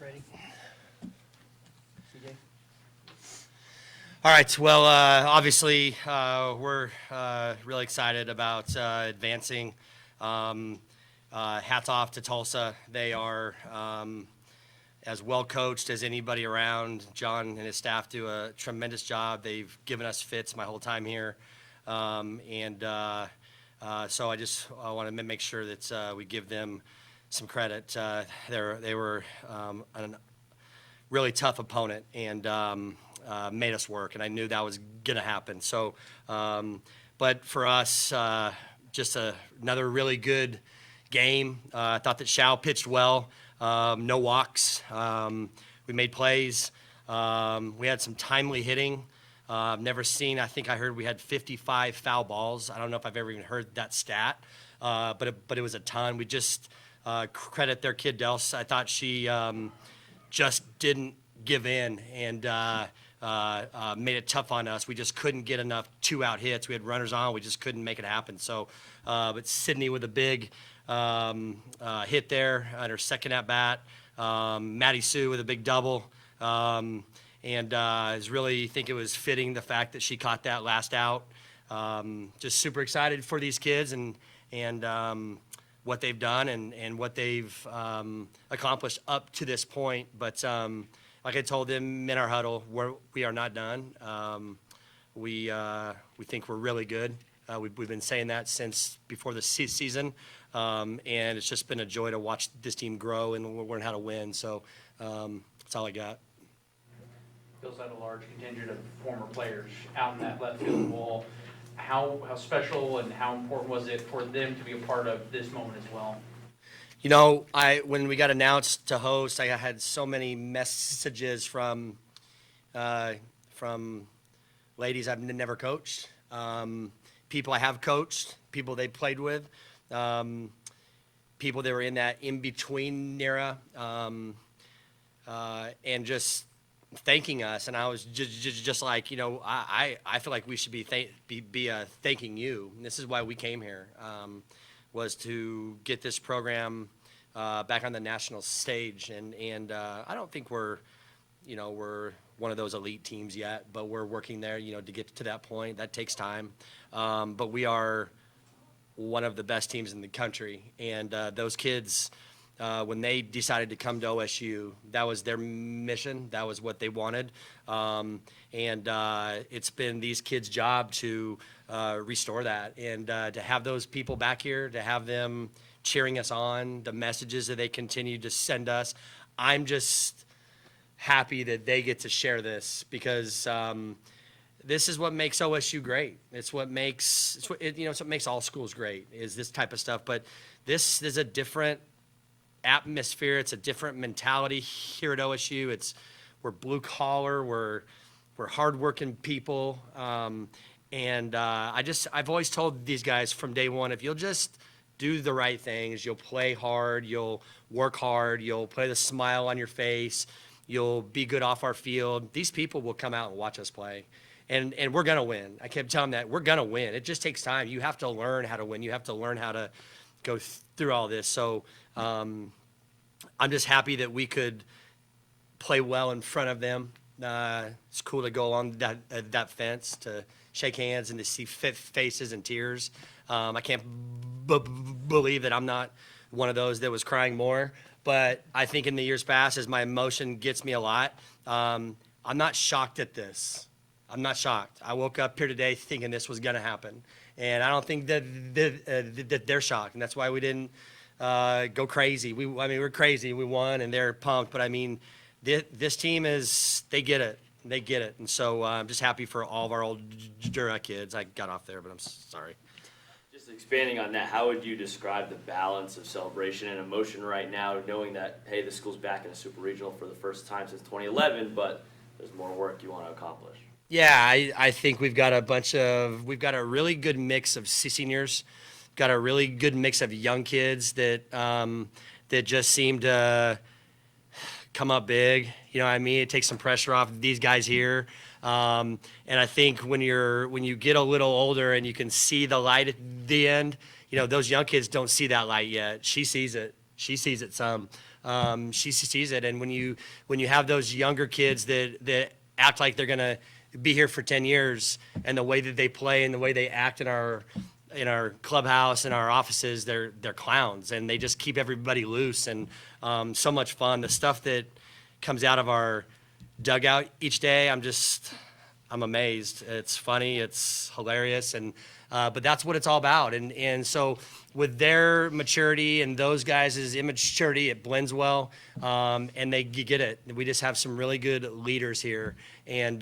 Ready? CJ? All right. Well, obviously, we're really excited about advancing. Hats off to Tulsa. They are as well coached as anybody around. John and his staff do a tremendous job. They've given us fits my whole time here. So I want to make sure that we give them some credit. They were a really tough opponent and made us work, and I knew that was going to happen. So, but for us, just another really good game. I thought that Shao pitched well. No walks. We made plays. We had some timely hitting. I've never seen, I think I heard we had 55 foul balls. I don't know if I've ever even heard that stat, but it was a ton. We just credit their kid, Dels. I thought she just didn't give in and made it tough on us. We just couldn't get enough two-out hits. We had runners on. We just couldn't make it happen. So, but Sydney with a big hit there on her second at-bat. Maddie Sue with a big double. And I really think it was fitting the fact that she caught that last out. Just super excited for these kids and what they've done and what they've accomplished up to this point. But like I told them in our huddle, we are not done. We think we're really good. We've been saying that since before the season, and it's just been a joy to watch this team grow and learn how to win. So that's all I got. Phil's had a large contingent of former players out in that left field wall. How special and how important was it for them to be a part of this moment as well? You know, when we got announced to host, I had so many messages from ladies I've never coached, people I have coached, people they played with, people that were in that in-between era, and just thanking us. And I was just like, you know, I feel like we should be thanking you. And this is why we came here, was to get this program back on the national stage. And I don't think we're one of those elite teams yet, but we're working there, to get to that point. That takes time. But we are one of the best teams in the country. And those kids, when they decided to come to OSU, that was their mission. That was what they wanted. And it's been these kids' job to restore that and to have those people back here, to have them cheering us on, the messages that they continue to send us. I'm just happy that they get to share this because this is what makes OSU great. It's what makes all schools great is this type of stuff. But this is a different atmosphere. It's a different mentality here at OSU. We're blue collar. We're hardworking people. And I've always told these guys from day one, if you'll just do the right things, you'll play hard, you'll work hard, you'll play the smile on your face, you'll be good off our field. These people will come out and watch us play. And we're going to win. I kept telling them that we're going to win. It just takes time. You have to learn how to win. You have to learn how to go through all this. So I'm just happy that we could play well in front of them. It's cool to go along that fence, to shake hands and to see faces and tears. I can't believe that I'm not one of those that was crying more. But I think in the years past, as my emotion gets me a lot, I'm not shocked at this. I'm not shocked. I woke up here today thinking this was going to happen. And I don't think that they're shocked. And that's why we didn't go crazy. We're crazy. We won, and they're pumped. But, this team they get it. They get it. And so I'm just happy for all of our old Dura kids. I got off there, but I'm sorry. Just expanding on that, how would you describe the balance of celebration and emotion right now, knowing that, hey, the school's back in a super regional for the first time since 2011, but there's more work you want to accomplish? Yeah, I think we've got a really good mix of seniors, got a really good mix of young kids that just seem to come up big. You know what I mean? It takes some pressure off these guys here. And I think when you get a little older and you can see the light at the end, those young kids don't see that light yet. She sees it. She sees it some. She sees it, and when you have those younger kids that act like they're gonna be here for 10 years, and the way that they play and the way they act in our clubhouse and our offices, they're clowns, and they just keep everybody loose, and so much fun. The stuff that comes out of our dugout each day, I'm amazed. It's funny, it's hilarious, and but that's what it's all about. And so with their maturity and those guys' immaturity, it blends well, and you get it. We just have some really good leaders here, and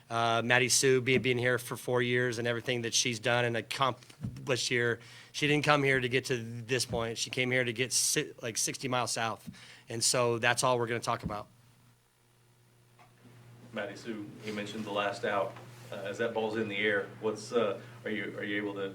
Maddie Sue being here for 4 years and everything that she's done and accomplished here. She didn't come here to get to this point. She came here to get like 60 miles south, and so that's all we're going to talk about. Maddie Sue, you mentioned the last out. As that ball's in the air, what's are you able to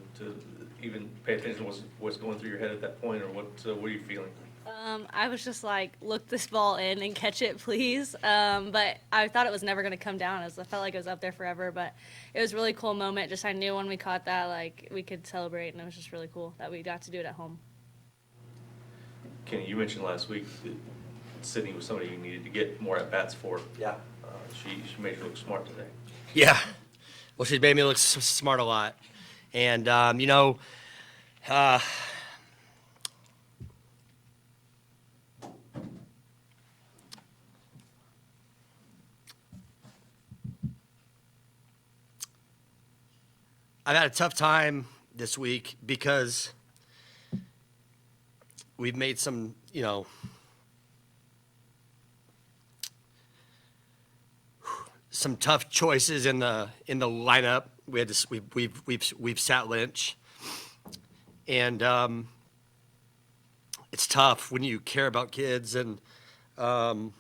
even pay attention to what's going through your head at that point, or what are you feeling? I was just like, look this ball in and catch it, please. But I thought it was never going to come down. I felt like it was up there forever, but it was a really cool moment. Just I knew when we caught that, like, we could celebrate, and it was just really cool that we got to do it at home. Kenny, you mentioned last week that Sydney was somebody you needed to get more at-bats for. Yeah. She made you look smart today. Yeah. Well, she's made me look smart a lot. And, I've had a tough time this week because we've made some, some tough choices in the lineup. We've sat Lynch, and it's tough when you care about kids, and I've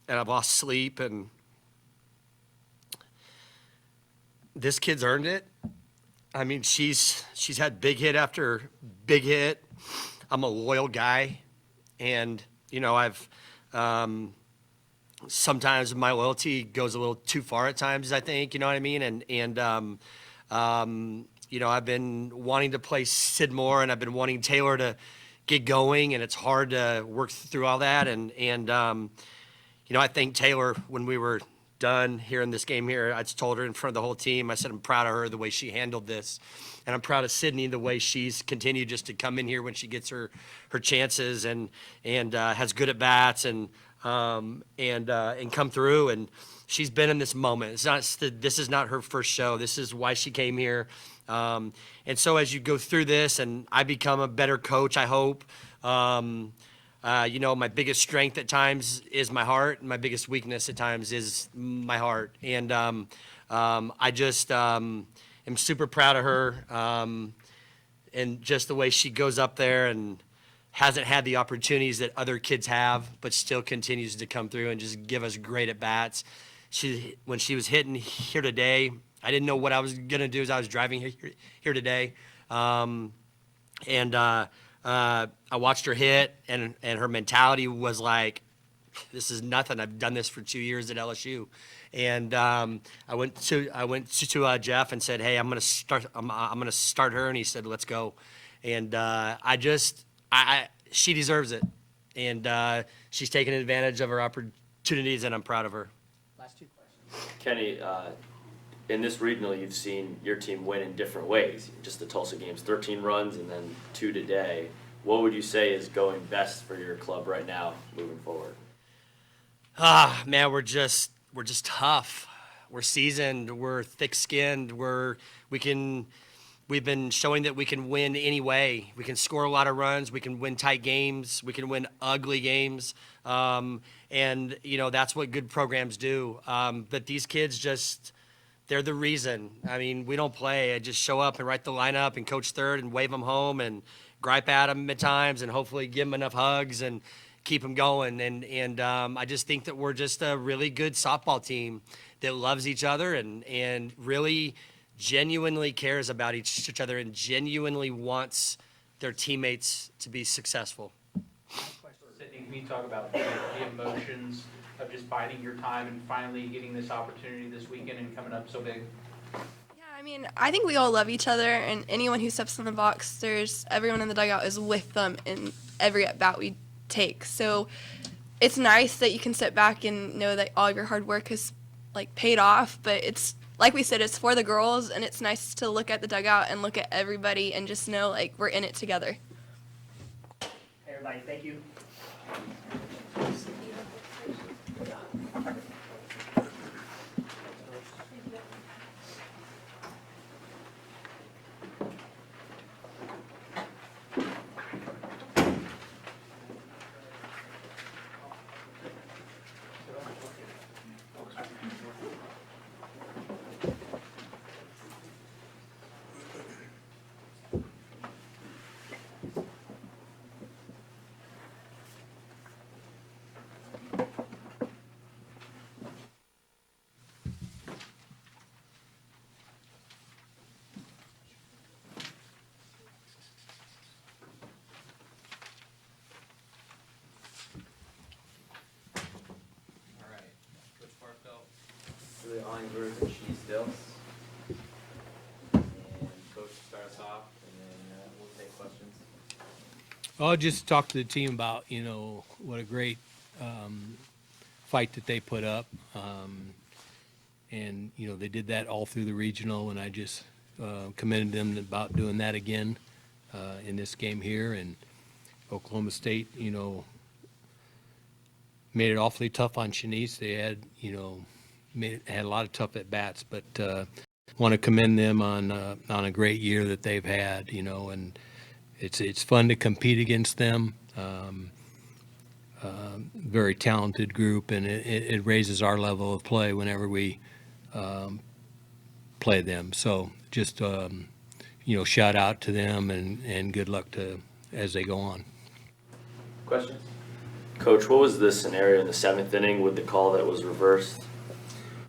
lost sleep, and this kid's earned it. I mean, she's had big hit after big hit. I'm a loyal guy, and I've sometimes my loyalty goes a little too far at times, I think, you know what I mean? And I've been wanting to play Sid more, and I've been wanting Taylor to get going, and it's hard to work through all that. And I think Taylor, when we were done here in this game here, I just told her in front of the whole team, I said, I'm proud of her, the way she handled this. And I'm proud of Sydney, the way she's continued just to come in here when she gets her chances and has good at bats and come through. And she's been in this moment. This is not her first show. This is why she came here. And so as you go through this, and I become a better coach, I hope. My biggest strength at times is my heart, and my biggest weakness at times is my heart. And I just am super proud of her, and just the way she goes up there and hasn't had the opportunities that other kids have, but still continues to come through and just give us great at bats. When she was hitting here today, I didn't know what I was gonna do as I was driving here today, I watched her hit, and her mentality was like, this is nothing. I've done this for 2 years at LSU. And I went to Jeff and said, hey, I'm gonna start her, and he said, let's go. And she deserves it, and she's taken advantage of her opportunities, and I'm proud of her. Last two questions. Kenny, in this regional, you've seen your team win in different ways. Just the Tulsa games, 13 runs and then 2 today. What would you say is going best for your club right now, moving forward? Man, we're just tough. We're seasoned. We're thick-skinned. We've been showing that we can win any way. We can score a lot of runs. We can win tight games. We can win ugly games. And that's what good programs do. But these kids they're the reason. I mean, we don't play. I just show up and write the lineup and coach third and wave them home and gripe at them at times and hopefully give them enough hugs and keep them going. And I just think that we're just a really good softball team that loves each other and really genuinely cares about each other and genuinely wants their teammates to be successful. Sydney, can you talk about the emotions of just biding your time and finally getting this opportunity this weekend and coming up so big? Yeah, I mean, I think we all love each other, and anyone who steps in the box, everyone in the dugout is with them in every at bat we take. So it's nice that you can sit back and know that all of your hard work has like paid off. But it's like we said, it's for the girls, and it's nice to look at the dugout and look at everybody and just know like we're in it together. Hey, everybody, thank you. Julia Ollingsberg and She's Dills. And coach start us off, and then we'll take questions. I'll just talk to the team about, what a great fight that they put up. And, they did that all through the regional, and I just commended them about doing that again in this game here. And Oklahoma State, made it awfully tough on Shanice. They had, had a lot of tough at-bats, but want to commend them on a great year that they've had, and it's fun to compete against them. Very talented group, and it raises our level of play whenever we play them. So just, shout out to them and good luck as they go on. Questions? Coach, what was the scenario in the 7th inning with the call that was reversed?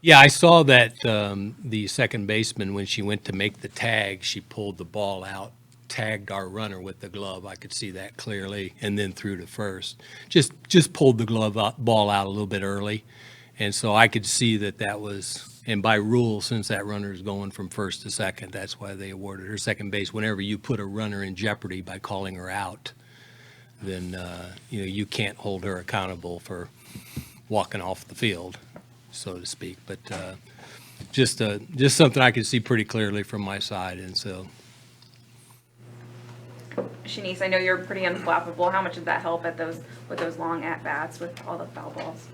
Yeah, I saw that the second baseman, when she went to make the tag, she pulled the ball out, tagged our runner with the glove. I could see that clearly, and then threw to first. Just pulled the ball out a little bit early, and so I could see that was, and by rule, since that runner is going from first to second, that's why they awarded her second base. Whenever you put a runner in jeopardy by calling her out, then you can't hold her accountable for walking off the field, so to speak. But just something I could see pretty clearly from my side, and so. Shanice, I know you're pretty unflappable. How much did that help with those long at bats with all the foul balls?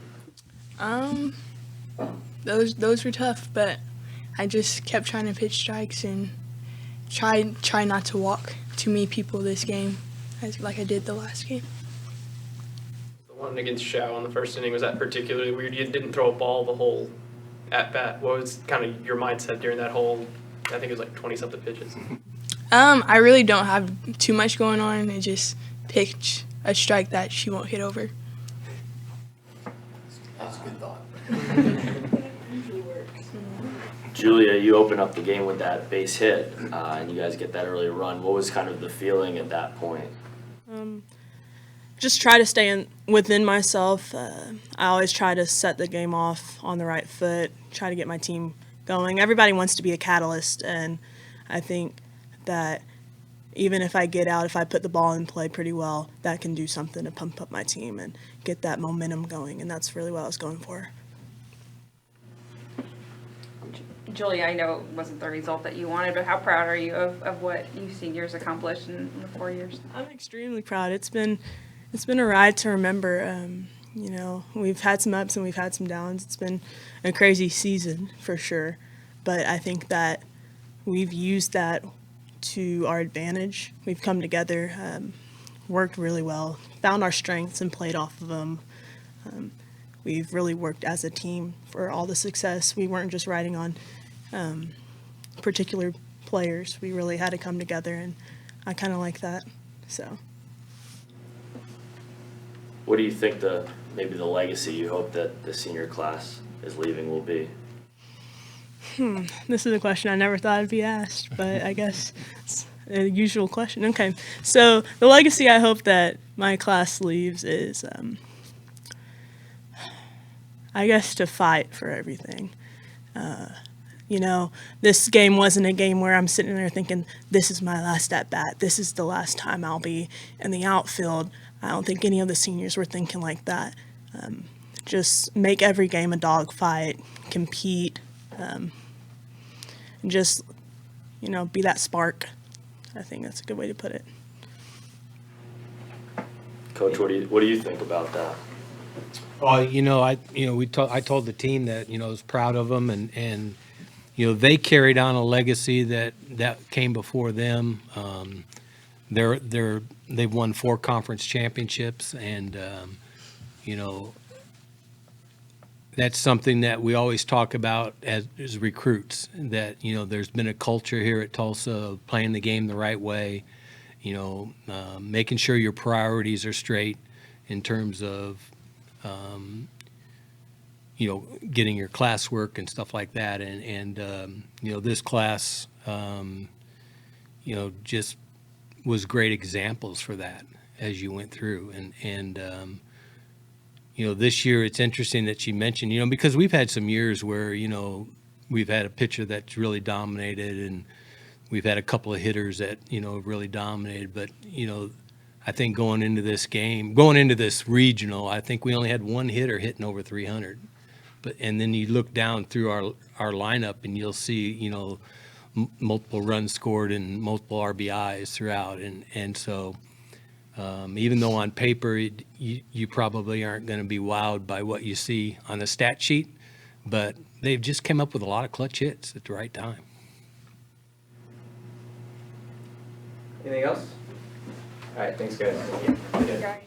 Those were tough, but I just kept trying to pitch strikes and try not to walk too many people this game, like I did the last game. The one against Shao in the first inning, was that particularly weird? You didn't throw a ball the whole at bat. What was kind of your mindset during that whole, I think it was like 20-something pitches? I really don't have too much going on. I just pitch a strike that she won't hit over. That's a good thought. Julia, you open up the game with that base hit, and you guys get that early run. What was kind of the feeling at that point? Just try to stay within myself. I always try to set the game off on the right foot, try to get my team going. Everybody wants to be a catalyst, and I think that even if I get out, if I put the ball in play pretty well, that can do something to pump up my team and get that momentum going, and that's really what I was going for. Julia, I know it wasn't the result that you wanted, but how proud are you of what you seniors accomplished in the 4 years? I'm extremely proud. It's been a ride to remember. We've had some ups and we've had some downs. It's been a crazy season for sure, but I think that we've used that to our advantage. We've come together, worked really well, found our strengths and played off of them. We've really worked as a team for all the success. We weren't just riding on particular players. We really had to come together, and I kind of like that. So, what do you think maybe the legacy you hope that the senior class is leaving will be? This is a question I never thought I'd be asked, but I guess it's a usual question. Okay, so the legacy I hope that my class leaves is, I guess, to fight for everything. You know, this game wasn't a game where I'm sitting there thinking, this is my last at bat. This is the last time I'll be in the outfield. I don't think any of the seniors were thinking like that. Just make every game a dogfight, compete, and just, you know, be that spark. I think that's a good way to put it. Coach, what do you think about that? Well, I told the team that, I was proud of them, and they carried on a legacy that came before them. They've won 4 conference championships, and that's something that we always talk about as recruits, that there's been a culture here at Tulsa of playing the game the right way, making sure your priorities are straight in terms of getting your classwork and stuff like that, and this class just was great examples for that as you went through, and this year it's interesting that you mentioned, because we've had some years where we've had a pitcher that's really dominated, and we've had a couple of hitters that really dominated, but I think going into this regional, I think we only had one hitter hitting over 300. And then you look down through our lineup and you'll see, multiple runs scored and multiple RBIs throughout. And so even though on paper you probably aren't going to be wowed by what you see on the stat sheet, but they've just come up with a lot of clutch hits at the right time. Anything else? All right, thanks, guys. Okay.